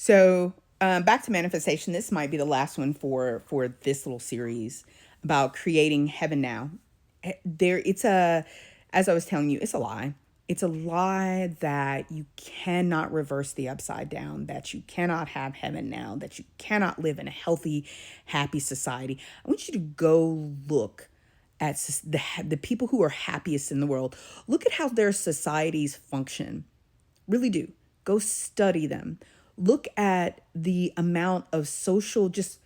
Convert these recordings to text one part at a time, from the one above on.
So back to manifestation. This might be the last one for this little series about creating heaven now. It's a, as I was telling you, it's a lie. It's a lie that you cannot reverse the upside down, that you cannot have heaven now, that you cannot live in a healthy, happy society. I want you to go look at the people who are happiest in the world. Look at how their societies function. Really do. Go study them. Look at the amount of social, just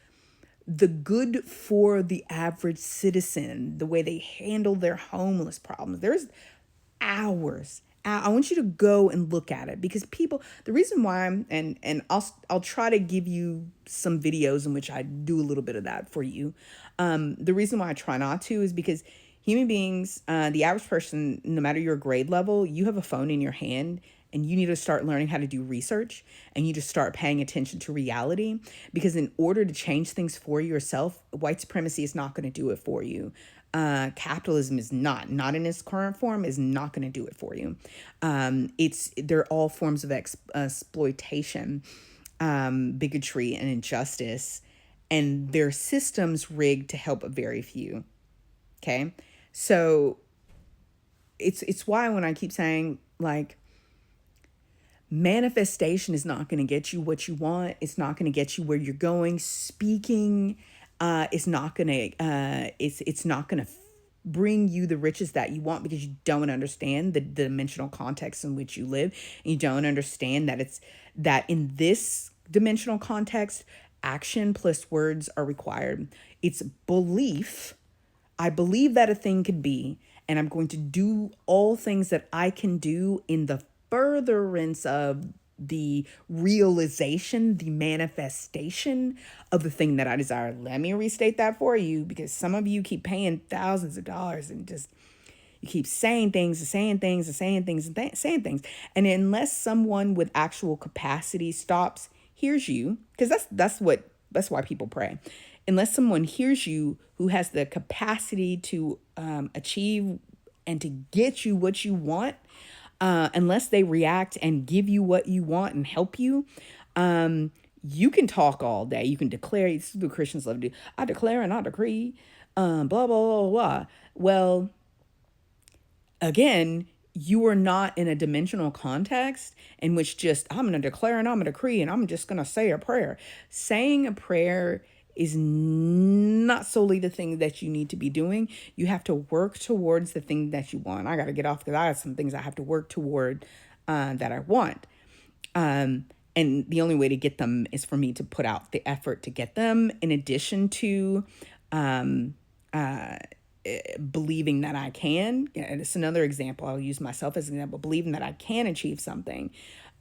the good for the average citizen, the way they handle their homeless problems. There's hours. I want you to go and look at it because people, the reason why and I'll try to give you some videos in which I do a little bit of that for you. The reason why I try not to is because human beings, the average person, no matter your grade level, you have a phone in your hand and you need to start learning how to do research and you just start paying attention to reality because in order to change things for yourself, white supremacy is not going to do it for you. Capitalism is not in its current form is not going to do it for you. They're all forms of exploitation, bigotry and injustice, and their systems rigged to help a very few. Okay. So it's why when I keep saying like manifestation is not going to get you what you want. It's not going to get you where you're going. Speaking is not going to it's not going to bring you the riches that you want because you don't understand the dimensional context in which you live. And you don't understand that it's that in this dimensional context, action plus words are required. It's belief. I believe that a thing could be, and I'm going to do all things that I can do in the furtherance of the realization, the manifestation of the thing that I desire. Let me restate that for you because some of you keep paying thousands of dollars and just you keep saying things and saying things and saying things and saying things. And unless someone with actual capacity stops, hears you, because that's why people pray. Unless someone hears you who has the capacity to achieve and to get you what you want, unless they react and give you what you want and help you, you can talk all day. You can declare. This is what Christians love to do. I declare and I decree, blah, blah, blah, blah. Well, again, you are not in a dimensional context in which just, I'm going to declare and I'm going to decree and I'm just going to say a prayer. Saying a prayer is not solely the thing that you need to be doing. You have to work towards the thing that you want. I got to get off because I have some things I have to work toward that I want. And the only way to get them is for me to put out the effort to get them, in addition to believing that I can. And it's another example. I'll use myself as an example. Believing that I can achieve something,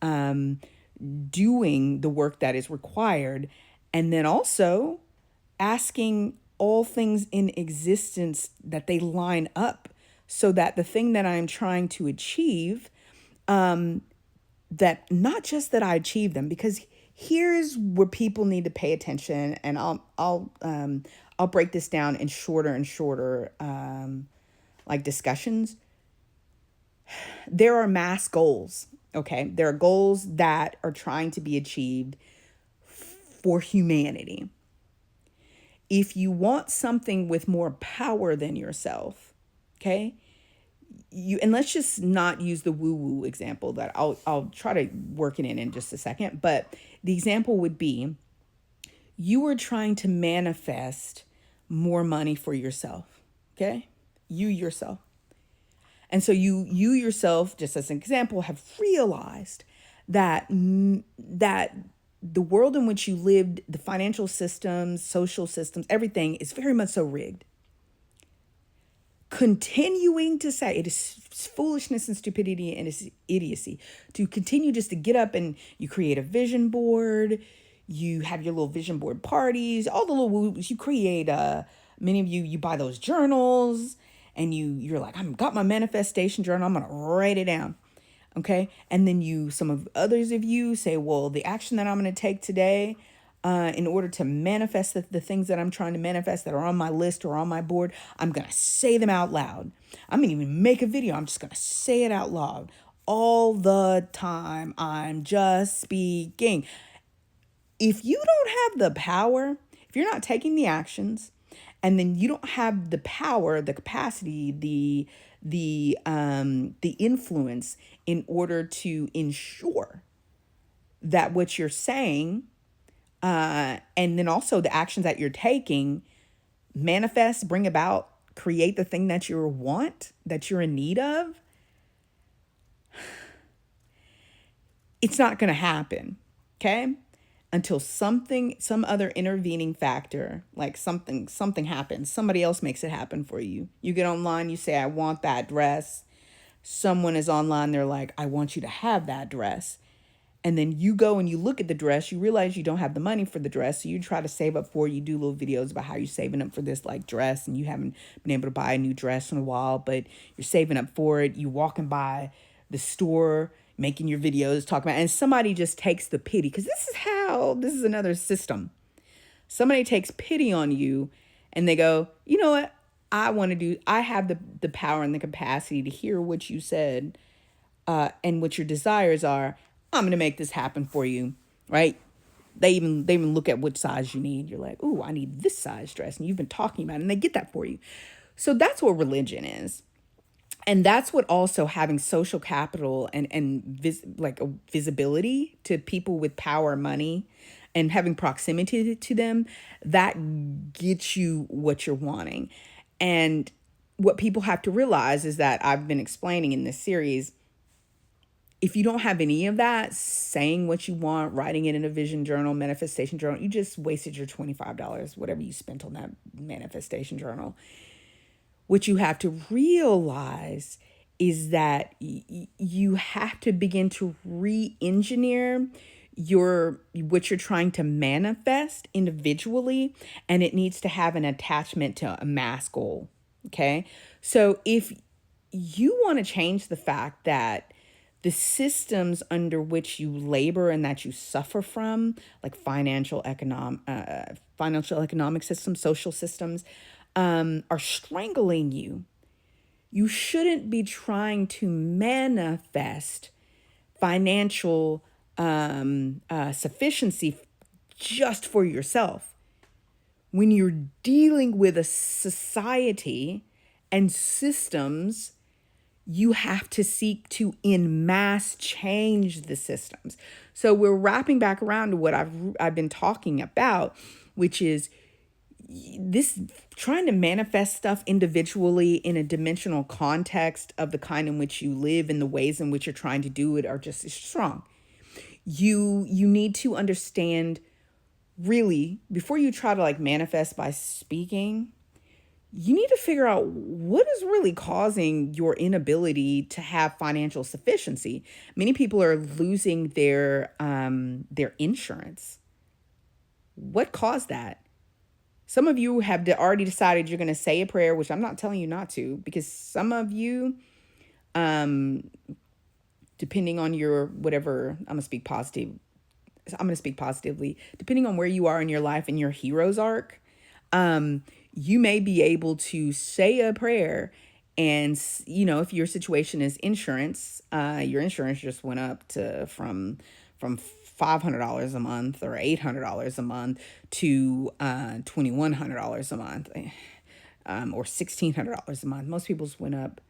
doing the work that is required, and then also asking all things in existence that they line up so that the thing that I'm trying to achieve, that not just that I achieve them, because here's where people need to pay attention, and I'll break this down in shorter and shorter like discussions. There are mass goals, okay? There are goals that are trying to be achieved for humanity. If you want something with more power than yourself, okay? And let's just not use the woo-woo example that I'll try to work it in just a second, but the example would be you are trying to manifest more money for yourself, okay? You yourself. And so you yourself, just as an example, have realized that the world in which you lived, the financial systems, social systems, everything is very much so rigged. Continuing to say it is foolishness and stupidity and it's idiocy to continue just to get up and you create a vision board, you have your little vision board parties, all the little whoops, you create many of you buy those journals and you're like, I've got my manifestation journal, I'm gonna write it down. Okay. And then some of others of you say, well, the action that I'm going to take today in order to manifest the things that I'm trying to manifest that are on my list or on my board, I'm going to say them out loud. I'm going to even make a video. I'm just going to say it out loud all the time. I'm just speaking. If you don't have the power, if you're not taking the actions, and then you don't have the power, the capacity, the influence in order to ensure that what you're saying, and then also the actions that you're taking, manifest, bring about, create the thing that you want, that you're in need of, it's not going to happen. Okay? Until some other intervening factor, like something happens. Somebody else makes it happen for you. You get online, you say, I want that dress. Someone is online, they're like, I want you to have that dress. And then you go and you look at the dress, you realize you don't have the money for the dress. So you try to save up for it. You do little videos about how you're saving up for this like dress, and you haven't been able to buy a new dress in a while, but you're saving up for it. You walking by the store, making your videos, talking about, and somebody just takes the pity, because this is another system. Somebody takes pity on you and they go, you know what? I have the power and the capacity to hear what you said, and what your desires are. I'm going to make this happen for you, right? They even look at what size you need. You're like, ooh, I need this size dress. And you've been talking about it, and they get that for you. So that's what religion is. And that's what also having social capital like a visibility to people with power, money, and having proximity to them, that gets you what you're wanting. And what people have to realize is that I've been explaining in this series, if you don't have any of that, saying what you want, writing it in a vision journal, manifestation journal, you just wasted your $25, whatever you spent on that manifestation journal. What you have to realize is that you have to begin to re-engineer what you're trying to manifest individually, and it needs to have an attachment to a mass goal. Okay? So if you want to change the fact that the systems under which you labor and that you suffer from, like financial economic systems, social systems, are strangling you, you shouldn't be trying to manifest financial sufficiency just for yourself. When you're dealing with a society and systems, you have to seek to en masse change the systems. So we're wrapping back around to what I've been talking about, which is this trying to manifest stuff individually in a dimensional context of the kind in which you live and the ways in which you're trying to do it are just strong. You need to understand, really, before you try to like manifest by speaking, you need to figure out what is really causing your inability to have financial sufficiency. Many people are losing their insurance. What caused that? Some of you have already decided you're going to say a prayer, which I'm not telling you not to, because some of you, depending on your whatever, I'm going to speak positively, depending on where you are in your life and your hero's arc, you may be able to say a prayer. And, you know, if your situation is insurance, your insurance just went up from $500 a month or $800 a month to $2,100 a month, or $1,600 a month. Most people's went up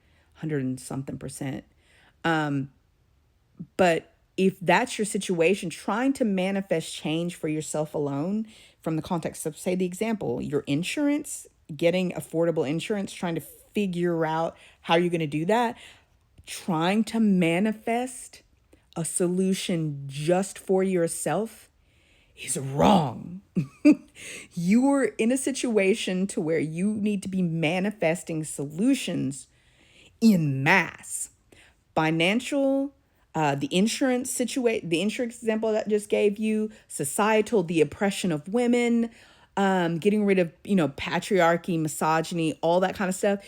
100 and something percent. But if that's your situation, trying to manifest change for yourself alone from the context of, say, the example, your insurance, getting affordable insurance, trying to figure out how you're going to do that, trying to manifest a solution just for yourself is wrong. You're in a situation to where you need to be manifesting solutions in mass. Financial, the insurance example that I just gave you, societal, the oppression of women, getting rid of, patriarchy, misogyny, all that kind of stuff.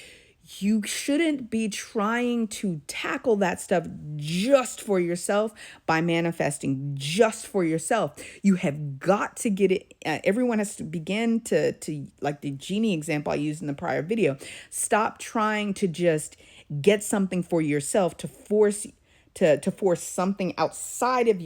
You shouldn't be trying to tackle that stuff just for yourself by manifesting just for yourself. You have got to get it. Everyone has to begin to like the genie example I used in the prior video. Stop trying to just get something for yourself to force something outside of